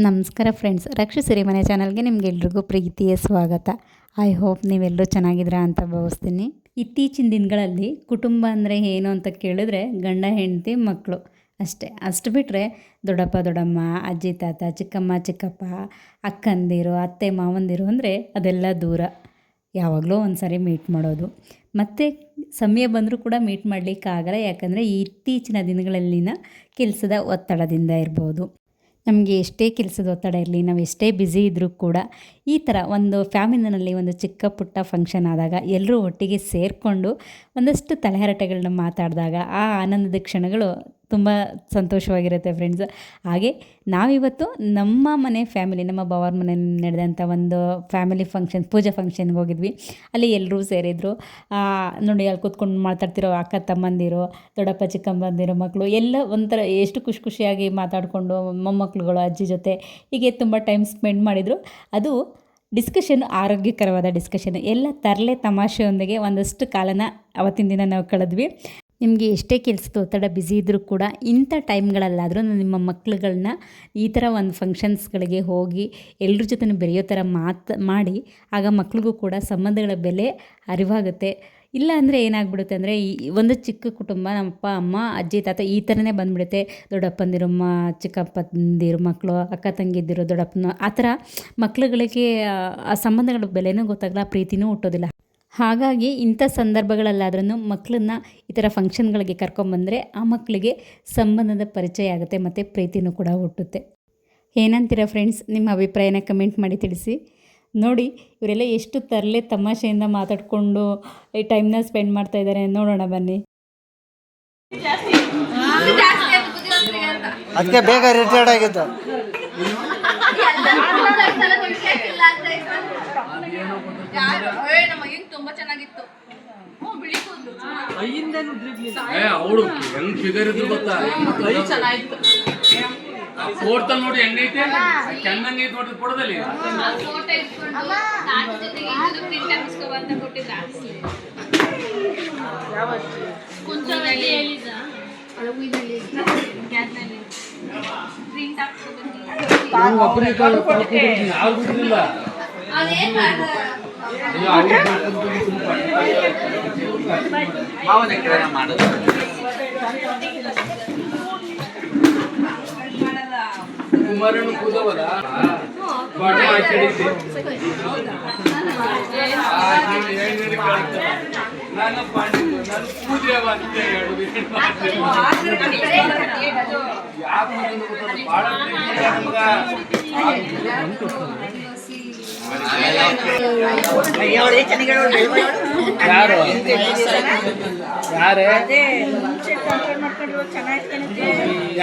ನಮಸ್ಕಾರ ಫ್ರೆಂಡ್ಸ್, ರಕ್ಷು ಸಿರಿಮನೆ ಚಾನಲ್ಗೆ ನಿಮಗೆಲ್ರಿಗೂ ಪ್ರೀತಿಯ ಸ್ವಾಗತ. ಐ ಹೋಪ್ ನೀವೆಲ್ಲರೂ ಚೆನ್ನಾಗಿದ್ದೀರಾ ಅಂತ ಭಾವಿಸ್ತೀನಿ. ಇತ್ತೀಚಿನ ದಿನಗಳಲ್ಲಿ ಕುಟುಂಬ ಅಂದರೆ ಏನು ಅಂತ ಕೇಳಿದ್ರೆ ಗಂಡ ಹೆಂಡತಿ ಮಕ್ಕಳು ಅಷ್ಟು ಬಿಟ್ಟರೆ ದೊಡ್ಡಪ್ಪ ದೊಡ್ಡಮ್ಮ, ಅಜ್ಜಿ ತಾತ, ಚಿಕ್ಕಮ್ಮ ಚಿಕ್ಕಪ್ಪ, ಅಕ್ಕಂದಿರು, ಅತ್ತೆ ಮಾವಂದಿರು ಅಂದರೆ ಅದೆಲ್ಲ ದೂರ. ಯಾವಾಗಲೂ ಒಂದು ಸಾರಿ ಮೀಟ್ ಮಾಡೋದು, ಮತ್ತು ಸಮಯ ಬಂದರೂ ಕೂಡ ಮೀಟ್ ಮಾಡಲಿಕ್ಕಾಗಲ್ಲ. ಯಾಕಂದರೆ ಇತ್ತೀಚಿನ ದಿನಗಳಲ್ಲಿನ ಕೆಲಸದ ಒತ್ತಡದಿಂದ ಇರ್ಬೋದು, ನಮಗೆ ಎಷ್ಟೇ ಕೆಲಸದ ಒತ್ತಡ ಇರಲಿ, ನಾವು ಎಷ್ಟೇ ಬ್ಯುಸಿ ಇದ್ದರೂ ಕೂಡ ಈ ಥರ ಒಂದು ಫ್ಯಾಮಿಲಿನಲ್ಲಿ ಒಂದು ಚಿಕ್ಕ ಪುಟ್ಟ ಫಂಕ್ಷನ್ ಆದಾಗ ಎಲ್ಲರೂ ಒಟ್ಟಿಗೆ ಸೇರಿಕೊಂಡು ಒಂದಷ್ಟು ತಲೆಹರಟೆಗಳನ್ನ ಮಾತಾಡಿದಾಗ ಆ ಆನಂದದ ಕ್ಷಣಗಳು ತುಂಬ ಸಂತೋಷವಾಗಿರುತ್ತೆ ಫ್ರೆಂಡ್ಸ್. ಹಾಗೆ ನಾವಿವತ್ತು ನಮ್ಮ ಮನೆ ಫ್ಯಾಮಿಲಿ, ನಮ್ಮ ಭಾವರ ಮನೆಯಲ್ಲಿ ನಡೆದಂಥ ಒಂದು ಫ್ಯಾಮಿಲಿ ಫಂಕ್ಷನ್, ಪೂಜಾ ಫಂಕ್ಷನ್ಗೆ ಹೋಗಿದ್ವಿ. ಅಲ್ಲಿ ಎಲ್ಲರೂ ಸೇರಿದ್ರು. ನೋಡಿ, ಅಲ್ಲಿ ಕೂತ್ಕೊಂಡು ಮಾತಾಡ್ತಿರೋ ಅಕ್ಕ ತಮ್ಮಂದಿರು, ದೊಡ್ಡಪ್ಪ ಚಿಕ್ಕಮ್ಮಂದಿರು ಮಕ್ಕಳು ಎಲ್ಲ ಒಂಥರ ಎಷ್ಟು ಖುಷಿಯಾಗಿ ಮಾತಾಡಿಕೊಂಡು, ಮೊಮ್ಮಕ್ಕಳುಗಳು ಅಜ್ಜಿ ಜೊತೆ ಹೀಗೆ ತುಂಬ ಟೈಮ್ ಸ್ಪೆಂಡ್ ಮಾಡಿದರು. ಅದು ಡಿಸ್ಕಷನ್, ಆರೋಗ್ಯಕರವಾದ ಡಿಸ್ಕಷನ್, ಎಲ್ಲ ತರಲೆ ತಮಾಷೆಯೊಂದಿಗೆ ಒಂದಷ್ಟು ಕಾಲನ ಅವತ್ತಿನ ದಿನ ನಾವು ಕಳೆದ್ವಿ. ನಿಮಗೆ ಎಷ್ಟೇ ಕೆಲಸದ ಒತ್ತಡ ಬ್ಯುಸಿ ಇದ್ದರೂ ಕೂಡ ಇಂಥ ಟೈಮ್ಗಳಲ್ಲಾದರೂ ನಿಮ್ಮ ಮಕ್ಕಳುಗಳನ್ನ ಈ ಥರ ಒಂದು ಫಂಕ್ಷನ್ಸ್ಗಳಿಗೆ ಹೋಗಿ ಎಲ್ಲರ ಜೊತೆ ಬೆರೆಯೋ ಥರ ಮಾಡಿ, ಆಗ ಮಕ್ಳಿಗೂ ಕೂಡ ಸಂಬಂಧಗಳ ಬೆಲೆ ಅರಿವಾಗುತ್ತೆ. ಇಲ್ಲ ಅಂದರೆ ಏನಾಗ್ಬಿಡುತ್ತೆ ಅಂದರೆ, ಈ ಒಂದು ಚಿಕ್ಕ ಕುಟುಂಬ, ನಮ್ಮಪ್ಪ ಅಮ್ಮ ಅಜ್ಜಿ ತಾತ ಈ ಥರನೇ ಬಂದುಬಿಡುತ್ತೆ. ದೊಡ್ಡಪ್ಪಂದಿರು, ಚಿಕ್ಕಪ್ಪಂದಿರು ಮಕ್ಕಳು, ಅಕ್ಕ ತಂಗಿದ್ದಿರು, ದೊಡ್ಡಪ್ಪನ ಆ ಥರ ಮಕ್ಳುಗಳಿಗೆ ಆ ಸಂಬಂಧಗಳ ಬೆಲೆನೂ ಗೊತ್ತಾಗಲ್ಲ, ಪ್ರೀತಿನೂ ಹುಟ್ಟೋದಿಲ್ಲ. ಹಾಗಾಗಿ ಇಂಥ ಸಂದರ್ಭಗಳಲ್ಲಾದ್ರೂ ಮಕ್ಕಳನ್ನ ಈ ಥರ ಫಂಕ್ಷನ್ಗಳಿಗೆ ಕರ್ಕೊಂಬಂದರೆ ಆ ಮಕ್ಕಳಿಗೆ ಸಂಬಂಧದ ಪರಿಚಯ ಆಗುತ್ತೆ ಮತ್ತು ಪ್ರೀತಿನೂ ಕೂಡ ಹುಟ್ಟುತ್ತೆ. ಏನಂತೀರ ಫ್ರೆಂಡ್ಸ್? ನಿಮ್ಮ ಅಭಿಪ್ರಾಯನ ಕಮೆಂಟ್ ಮಾಡಿ ತಿಳಿಸಿ. ನೋಡಿ, ಇವರೆಲ್ಲ ಎಷ್ಟು ತರಲೆ ತಮಾಷೆಯಿಂದ ಮಾತಾಡಿಕೊಂಡು ಈ ಟೈಮ್ನ ಸ್ಪೆಂಡ್ ಮಾಡ್ತಾ ಇದ್ದಾರೆ. ನೋಡೋಣ ಬನ್ನಿ. ಅದಕ್ಕೆ ಬೇಗ ರಿಟೈರ್ಡ್ ಆಗಿತ್ತು. ತುಂಬಾ ಚೆನ್ನಾಗಿತ್ತು. ಅವಳು ಹೆಂಗ್ ಫಿಗರ್ ಇದ್ರು ಗೊತ್ತಾ? ಫೋಟೋ ನೋಡಿ ಹೆಂಗೈತೆ, ಚೆನ್ನಾಗಿ ನೋಡಿ ಫೋಟೋದಲ್ಲಿ. ಕುಮಾರನು ಕೂದವಲ್ಲ ನಾನು ಪಾಂಡಿತು, ನಾನು ಕೂದ್ರವ ಅಂತ ಹೇಳುದು. ಯಾರು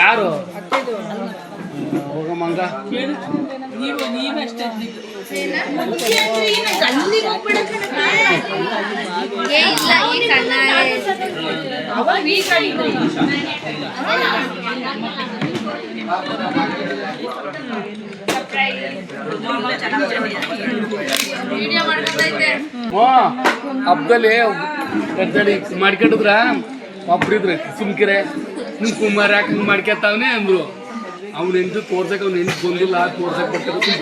ಯಾರು ಹೋಗಮ್ಮಂಗ ಹಬ್ಬದಲ್ಲಿ ಮಾಡ್ಕೊಂಡಿದ್ರ ಒಬ್ರಿದ್ರೆ ಸುಮ್ಕಿರೆ ನಿಮ್ ಕುಮಾರ್ ಯಾಕೆ ಹಿಂಗ್ ಮಾಡ್ಕೊತಾವನೆ ಅಂದ್ರು. ಅವ್ನ ಹೆಂಡ್ರು ತೋರ್ಸಕ್, ಅವ್ನ ಹೆಂಡ್ರು ಬಂದಿಲ್ಲ, ತೋರ್ಸಕ್ ಬರ್ತಾರೆ.